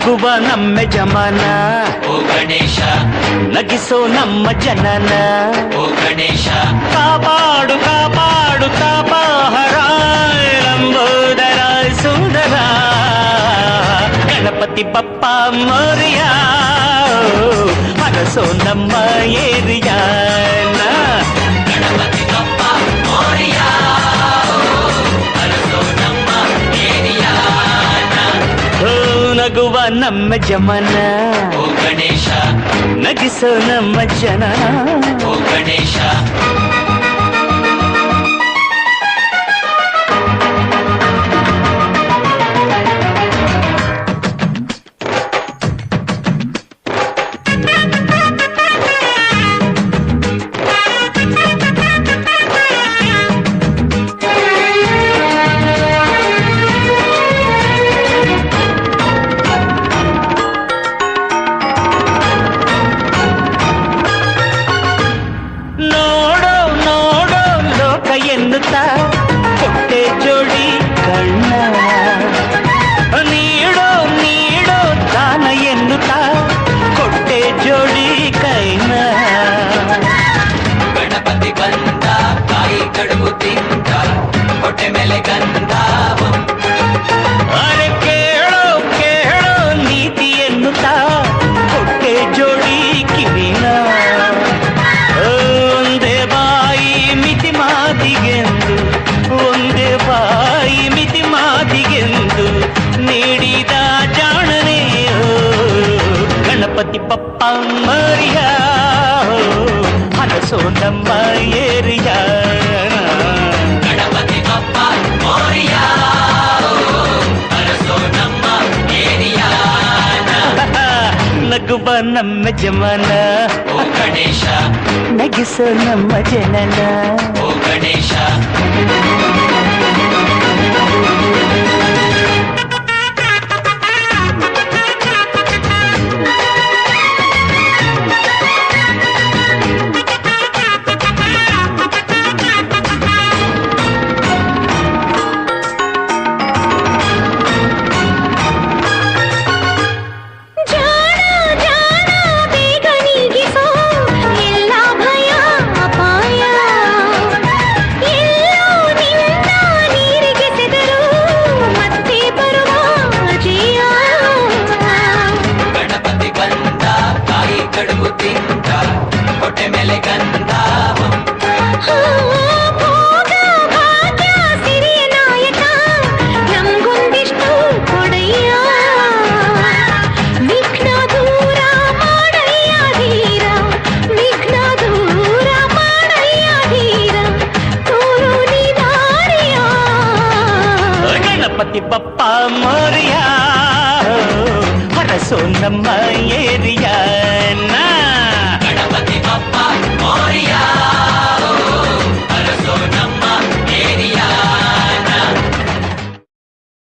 ನಗುವ ನಮ್ಮ ಜಮನ ಓ ಗಣೇಶ ನಗಿಸೋ ನಮ್ಮ ಜನನ ಓ ಗಣೇಶ ಕಾಪಾಡು ಕಾಪಾಡು ತಾಪಹರ ಲಂಬೋದರ ಸುಂದರ ಗಣಪತಿ ಬಪ್ಪ ಮೋರಿಯ ಹರಸೋ ನಮ್ಮ ಏರಿಯಾನ ಗಣಪತಿ ಬಪ್ಪ ಮೋರಿಯ ಹರಸೋ ನಮ್ಮ ಏರಿಯಾನ ನಗುವ ನಮ್ಮ ಜಮನ ಓ ಗಣೇಶ ನಗಿಸೋ ನಮ್ಮ ಜನ ಓ ಗಣೇಶ ನೋಡೋ ನೋಡೋ ಲೋಕ ಎನ್ನುತ್ತ ಕೊಟ್ಟೆ ಜೋಡಿ ಕಣ್ಣ ನೀಡೋ ನೀಡೋ ದಾನ ಎನ್ನುತ್ತ ಕೊಟ್ಟೆ ಜೋಡಿ ಕೈನ ಗಣಪತಿ ಬಂದ ಕಾಯಿ ಕಡುಬು ತಿಂದ ಹೊಟ್ಟೆ ಮೇಲೆ ಗಂಧಾವು ಅರೆ ಕೇಳೋ ಕೇಳೋ ನೀತಿ ಎನ್ನುತ್ತ ಕೊಟ್ಟೆ ಜೋಡಿ ಕಿವಿನ ಒಂದೇ ಬಾಯಿ ಮಿತಿ ಮಾತಿಗೆಂದು ಒಂದೇ ಬಾಯಿ ಮಿತಿ ಮಾತಿಗೆಂದು ನೀಡಿದ ಜಾಣನೆಯೋ ಗಣಪತಿ ಬಪ್ಪ ಮರಿಯ ಹನಸೋ ನಮ್ಮ ಏರಿಯ ಗಣಪತಿ ಬಪ್ಪ ಮೋರಿಯ ಹರಸೋ ನಮ್ಮ ಏರಿಯಾನ ನಗುವ ನಮ್ಮ ಜಮನ ಓ ಗಣೇಶ ನಗಿಸೋ ನಮ್ಮ ಜನನ ಓ ಗಣೇಶ ಗಣಪತಿ ಬಂದ ಕಾಯಿ ಕಡುಬು ತಿಂದ ಹೊಟ್ಟೆ ಮೇಲೆ ಗಂಧಾವು ಗಣಪತಿ ಬಪ್ಪ ಮೋರಿಯ ಹರಸೋ ನಮ್ಮ